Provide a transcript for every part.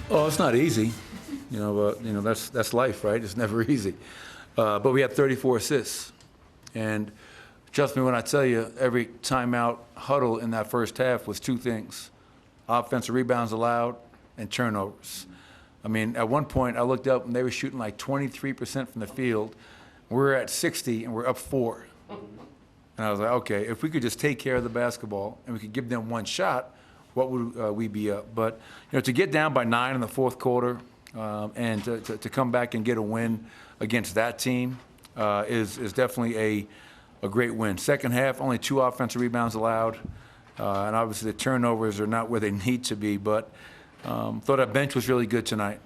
Oh, it's not easy. That's life, right? It's never easy. But we had 34 assists. And trust me when I tell you, every timeout huddle in that first half was two things: offensive rebounds allowed and turnovers. I mean, at one point I looked up and they were shooting like 23% from the field. We're at 60 and we're up 4. And I was like, okay, if we could just take care of the basketball and we could give them one shot, what would we be up? But to get down by 9 in the fourth quarter and to come back and get a win against that team is definitely a great win. Second half, only 2 offensive rebounds allowed, and obviously the turnovers are not where they need to be. But thought our bench was really good tonight.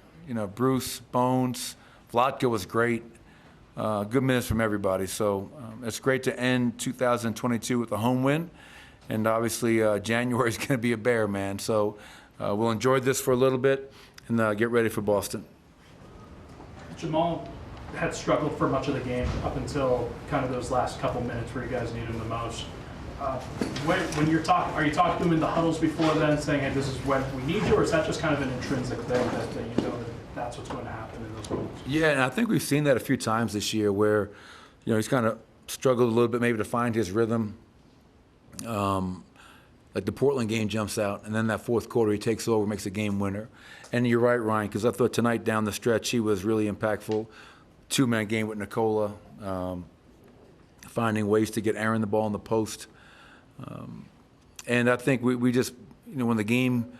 Bruce, Bones, Vlatko was great. Good minutes from everybody. So it's great to end 2022 with a home win. And obviously January is going to be a bear, man. So we'll enjoy this for a little bit and get ready for Boston. Jamal had struggled for much of the game up until kind of those last couple minutes where you guys needed him the most. When you're talking, are you talking to him in the huddles before then, saying, hey, this is when we need you, or is that just kind of an intrinsic thing that you know that that's what's going to happen in those moments? Yeah, and I think we've seen that a few times this year where, he's kind of struggled a little bit maybe to find his rhythm. Like the Portland game jumps out, and then that fourth quarter he takes over, makes a game winner. And you're right, Ryan, because I thought tonight down the stretch he was really impactful. 2-man game with Nikola, finding ways to get Aaron the ball in the post. And I think we just, when the game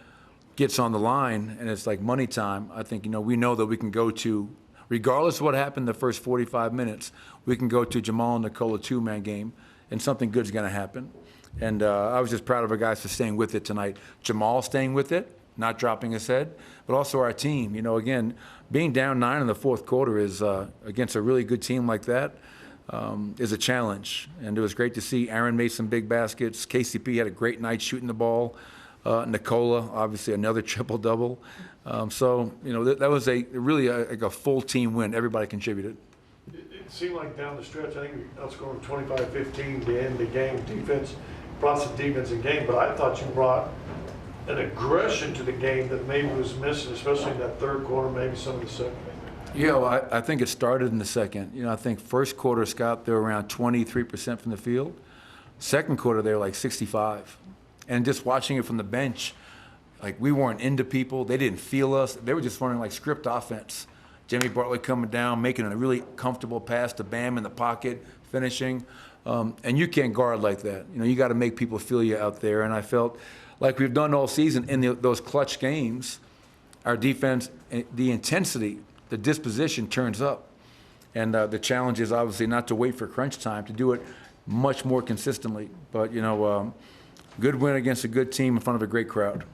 gets on the line and it's like money time, I think, we know that we can go to, regardless of what happened the first 45 minutes, we can go to Jamal and Nikola 2-man game and something good's going to happen. And I was just proud of our guys for staying with it tonight. Jamal staying with it, not dropping his head, but also our team. Again, being down 9 in the fourth quarter is against a really good team like that is a challenge. And it was great to see Aaron made some big baskets. KCP had a great night shooting the ball. Nikola, obviously, another triple-double. That was really a full team win. Everybody contributed. It seemed like down the stretch, I think we outscored 25-15 to end the game. Defense brought some defense in game, but I thought you brought an aggression to the game that maybe was missing, especially in that third quarter, maybe some of the second. Yeah, well, I think it started in the second. I think first quarter, Scott, they were around 23% from the field. Second quarter, they were like 65. And just watching it from the bench, like we weren't into people. They didn't feel us. They were just running like script offense. Jimmy Bartlett coming down, making a really comfortable pass to Bam in the pocket, finishing. And you can't guard like that. You got to make people feel you out there. And I felt like we've done all season in those clutch games, our defense, the intensity, the disposition turns up. And the challenge is obviously not to wait for crunch time, to do it much more consistently. But, good win against a good team in front of a great crowd.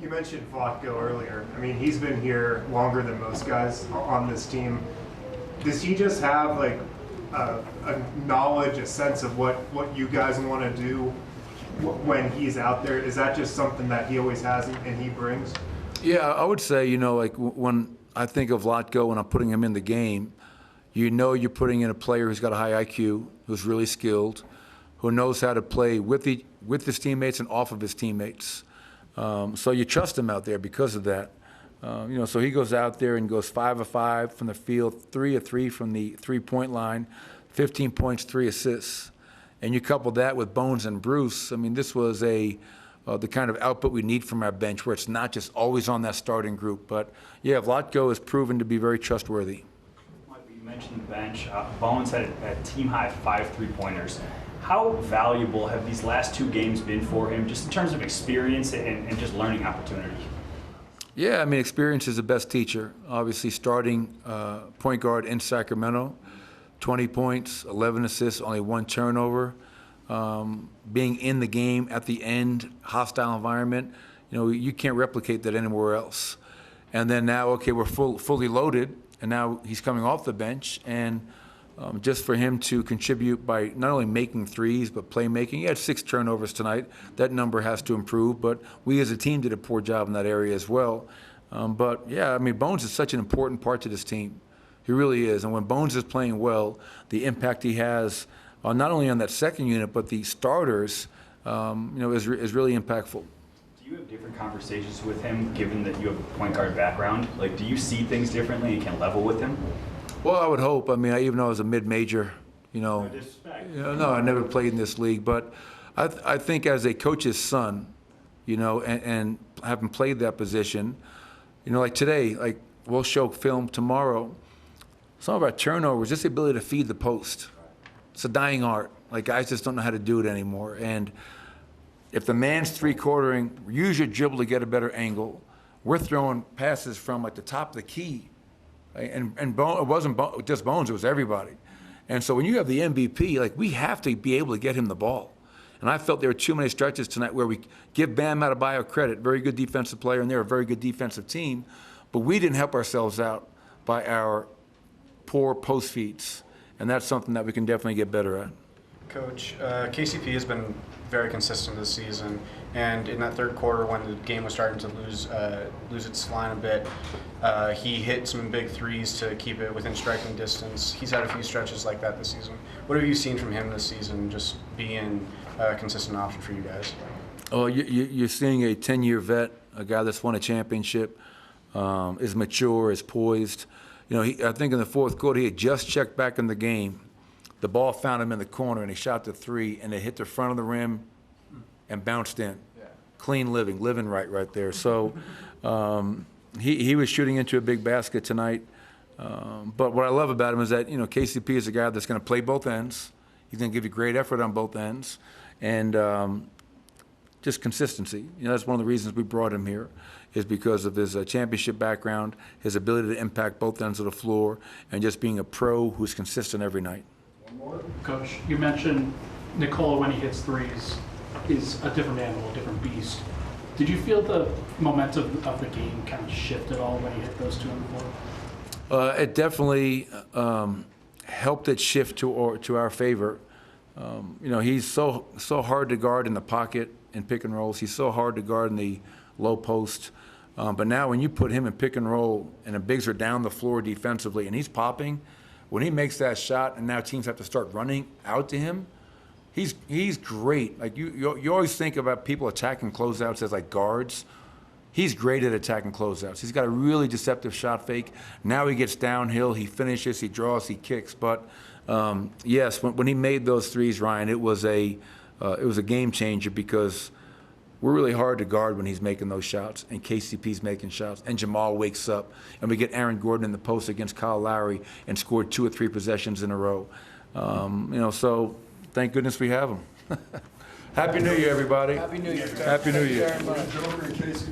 You mentioned Vlatko earlier. I mean, he's been here longer than most guys on this team. Does he just have like a knowledge, a sense of what you guys want to do when he's out there? Is that just something that he always has and he brings? Yeah, I would say, like when I think of Vlatko when I'm putting him in the game, you're putting in a player who's got a high IQ, who's really skilled, who knows how to play with his teammates and off of his teammates. So you trust him out there because of that. So he goes out there and goes 5 of 5 from the field, 3 of 3 from the 3-point line, 15 points, 3 assists. And you couple that with Bones and Bruce. I mean, this was the kind of output we need from our bench, where it's not just always on that starting group. But yeah, Vlatko has proven to be very trustworthy. You mentioned the bench. Bones had a team-high 5 3-pointers. How valuable have these last 2 games been for him, just in terms of experience and just learning opportunity? Yeah, I mean, experience is the best teacher. Obviously, starting point guard in Sacramento, 20 points, 11 assists, only 1 turnover. Being in the game at the end, hostile environment, you can't replicate that anywhere else. And then now, okay, we're fully loaded, and now he's coming off the bench, and just for him to contribute by not only making threes but playmaking. He had 6 turnovers tonight. That number has to improve, but we as a team did a poor job in that area as well. But yeah, I mean, Bones is such an important part to this team. He really is. And when Bones is playing well, the impact he has not only on that second unit but the starters, is really impactful. Do Do you have different conversations with him, given that you have a point guard background? Like, do you see things differently and can level with him? Well, I would hope. I mean, even though I was a mid-major, no, I never played in this league. But I think as a coach's son, and having played that position, like today, like we'll show film tomorrow, some of our turnovers, just the ability to feed the post. It's a dying art. Like, guys just don't know how to do it anymore. And if the man's three-quartering, use your dribble to get a better angle. We're throwing passes from like the top of the key. Right? And it wasn't just Bones, it was everybody. And so when you have the MVP, like, we have to be able to get him the ball. And I felt there were too many stretches tonight where we give Bam Adebayo credit, very good defensive player, and they're a very good defensive team, but we didn't help ourselves out by our poor post feeds. And that's something that we can definitely get better at. Coach, KCP has been very consistent this season, and in that third quarter when the game was starting to lose its line a bit, he hit some big threes to keep it within striking distance. He's had a few stretches like that this season. What have you seen from him this season, just being a consistent option for you guys? Oh, you're seeing a 10-year vet, a guy that's won a championship, is mature, is poised. I think in the fourth quarter he had just checked back in the game. The ball found him in the corner, and he shot the three, and it hit the front of the rim and bounced in. Yeah. Clean living right there. So he was shooting into a big basket tonight. But what I love about him is that, KCP is a guy that's going to play both ends. He's going to give you great effort on both ends. And just consistency. That's one of the reasons we brought him here, is because of his championship background, his ability to impact both ends of the floor, and just being a pro who's consistent every night. Coach, you mentioned Nikola, when he hits threes, is a different animal, a different beast. Did you feel the momentum of the game kind of shift at all when he hit those two on the floor? It definitely helped it shift to our favor. He's so hard to guard in the pocket in pick and rolls. He's so hard to guard in the low post. But now when you put him in pick and roll and the bigs are down the floor defensively and he's popping, when he makes that shot and now teams have to start running out to him, he's great. Like you always think about people attacking closeouts as like guards. He's great at attacking closeouts. He's got a really deceptive shot fake. Now he gets downhill, he finishes, he draws, he kicks. But yes, when he made those threes, Ryan, it was a game changer, because we're really hard to guard when he's making those shots, and KCP's making shots, and Jamal wakes up, and we get Aaron Gordon in the post against Kyle Lowry and scored 2 or 3 possessions in a row. So thank goodness we have him. Happy New Year, everybody. Happy New Year. Happy New Year. Thank you very much.